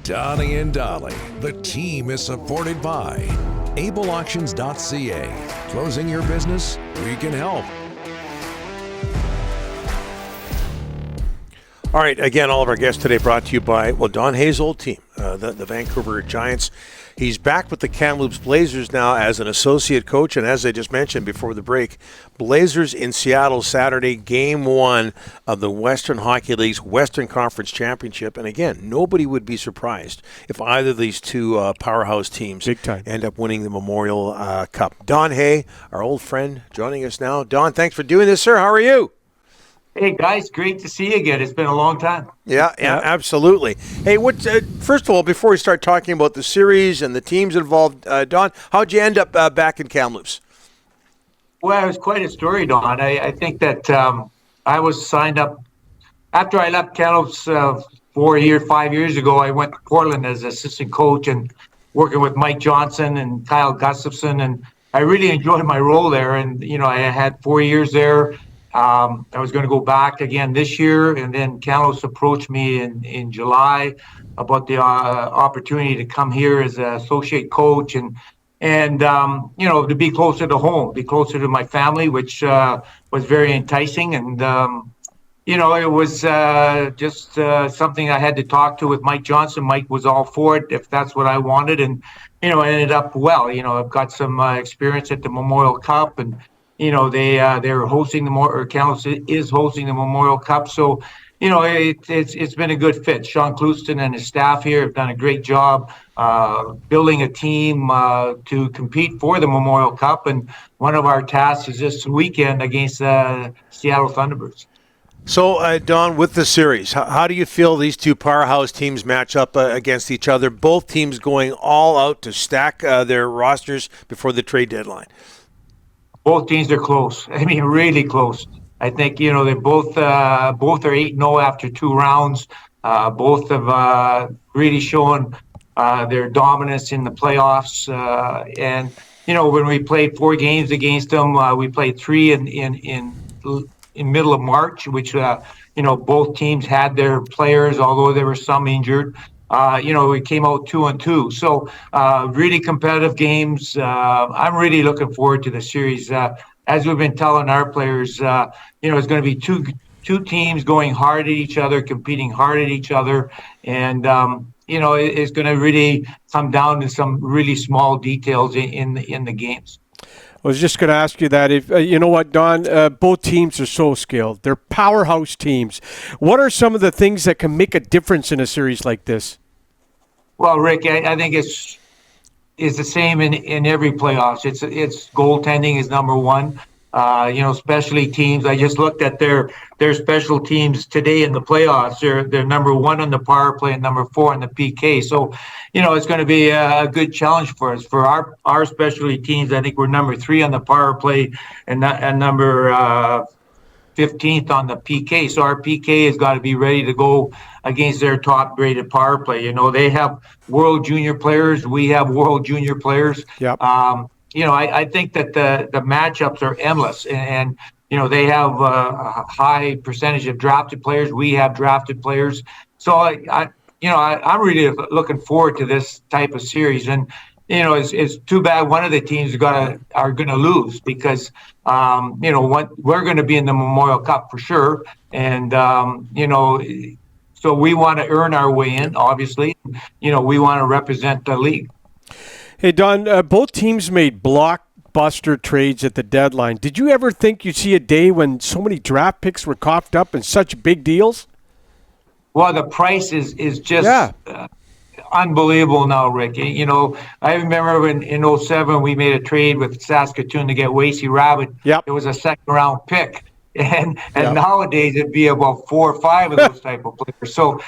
Donnie and Dolly. The team is supported by ableauctions.ca. Closing your business? We can help. All right, again, all of our guests today brought to you by, Don Hayes' old team, the Vancouver Giants. He's back with the Kamloops Blazers now as an associate coach, and as I just mentioned before the break, Blazers in Seattle Saturday, Game 1 of the Western Hockey League's Western Conference Championship. And again, nobody would be surprised if either of these two powerhouse teams end up winning the Memorial Cup. Don Hay, our old friend, joining us now. Don, thanks for doing this, sir. How are you? Hey, guys, great to see you again. It's been a long time. Yeah, absolutely. Hey, first of all, before we start talking about the series and the teams involved, Don, how'd you end up back in Kamloops? Well, it was quite a story, Don. I think that I was signed up after I left Kamloops 5 years ago. I went to Portland as assistant coach and working with Mike Johnson and Kyle Gustafson, and I really enjoyed my role there. And I had 4 years there. I was going to go back again this year, and then Kamloops approached me in July about the opportunity to come here as an associate coach and to be closer to home, be closer to my family, which was very enticing. And it was just something I had to talk to with Mike Johnson. Mike was all for it if that's what I wanted, and it ended up well. I've got some experience at the Memorial Cup, and they're hosting Kamloops is hosting the Memorial Cup. So, it's been a good fit. Sean Clouston and his staff here have done a great job building a team to compete for the Memorial Cup. And one of our tasks is this weekend against Seattle Thunderbirds. So, Don, with the series, how do you feel these two powerhouse teams match up against each other? Both teams going all out to stack their rosters before the trade deadline. Both teams are close. I mean, really close. I think, they both are 8-0 after 2 rounds. Both have really shown their dominance in the playoffs. And when we played 4 games against them, we played 3 in middle of March, which, both teams had their players, although there were some injured. We came out 2-2. So really competitive games. I'm really looking forward to the series. As we've been telling our players, it's going to be two teams going hard at each other, competing hard at each other. And, it's going to really come down to some really small details in the games. I was just going to ask you that. If you know what, Don, both teams are so skilled. They're powerhouse teams. What are some of the things that can make a difference in a series like this? Well, Rick, I think it's the same in every playoffs. It's goaltending is number one. Specialty teams. I just looked at their special teams today in the playoffs. They're number 1 on the power play and number 4 on the PK. So, it's going to be a good challenge for us. For our specialty teams, I think we're number 3 on the power play and number 15th on the PK. So our PK has got to be ready to go against their top-graded power play. They have world junior players. We have world junior players. Yep. I think that the matchups are endless, and they have a high percentage of drafted players. We have drafted players. So I'm really looking forward to this type of series. And it's too bad one of the teams are going to lose because we're going to be in the Memorial Cup for sure, and so we want to earn our way in. Obviously, we want to represent the league. Hey, Don, both teams made blockbuster trades at the deadline. Did you ever think you'd see a day when so many draft picks were coughed up in such big deals? Well, the price is just unbelievable now, Rick. I remember in 2007 we made a trade with Saskatoon to get Wasey Rabbit. Yep. It was a second-round pick. And nowadays it'd be about 4 or 5 of those type of players. So,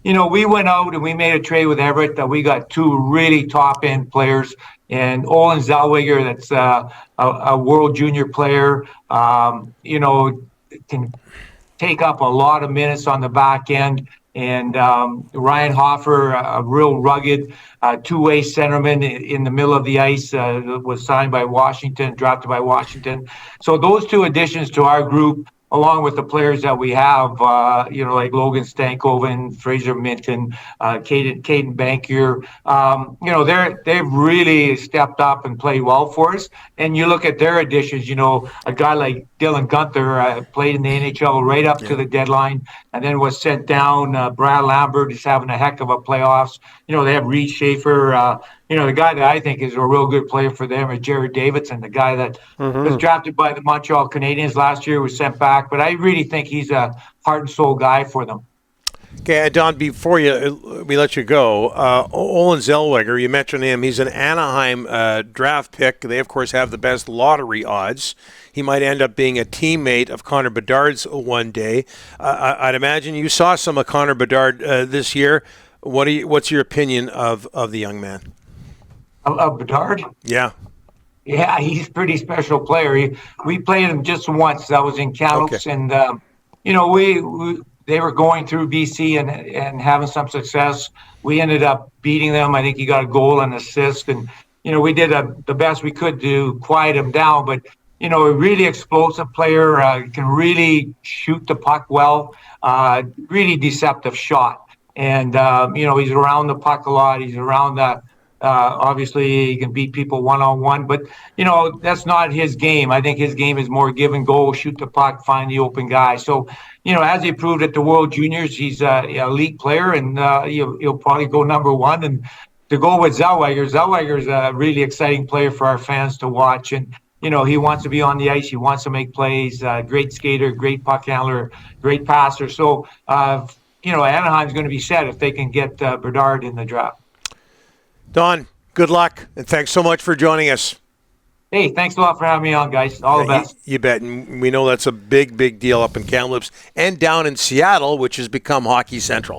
we went out and we made a trade with Everett that we got 2 really top-end players. And Olin Zellweger, that's a world junior player, can take up a lot of minutes on the back end. And Ryan Hoffer, a real rugged two-way centerman in the middle of the ice, was signed by Washington, drafted by Washington. So those 2 additions to our group along with the players that we have, like Logan Stankoven, Fraser Minton, Caden Bankier. They've really stepped up and played well for us. And you look at their additions, a guy like Dylan Gunther played in the NHL right up to the deadline and then was sent down. Brad Lambert is having a heck of a playoffs. They have Reed Schaefer. The guy that I think is a real good player for them is Jared Davidson, the guy that was drafted by the Montreal Canadiens last year, was sent back. But I really think he's a heart and soul guy for them. Okay, Don, before we let you go, Olin Zellweger, you mentioned him. He's an Anaheim draft pick. They, of course, have the best lottery odds. He might end up being a teammate of Conor Bedard's one day. I'd imagine you saw some of Conor Bedard this year. What's your opinion of the young man? Of Bedard? Yeah. Yeah, he's a pretty special player. We played him just once. That was in Kamloops. Okay. And, they were going through BC and having some success. We ended up beating them. I think he got a goal and assist. And, we did the best we could to quiet him down. But, a really explosive player, can really shoot the puck well, really deceptive shot. And, he's around the puck a lot. He's around the obviously, he can beat people one-on-one, but, that's not his game. I think his game is more give and go, shoot the puck, find the open guy. So, as he proved at the World Juniors, he's an elite player, and he'll probably go number one. And to go with Zellweger's a really exciting player for our fans to watch. And, he wants to be on the ice. He wants to make plays. Great skater, great puck handler, great passer. So, Anaheim's going to be set if they can get Bedard in the draft. Don, good luck, and thanks so much for joining us. Hey, thanks a lot for having me on, guys. All the best. You bet. And we know that's a big, big deal up in Kamloops and down in Seattle, which has become Hockey Central.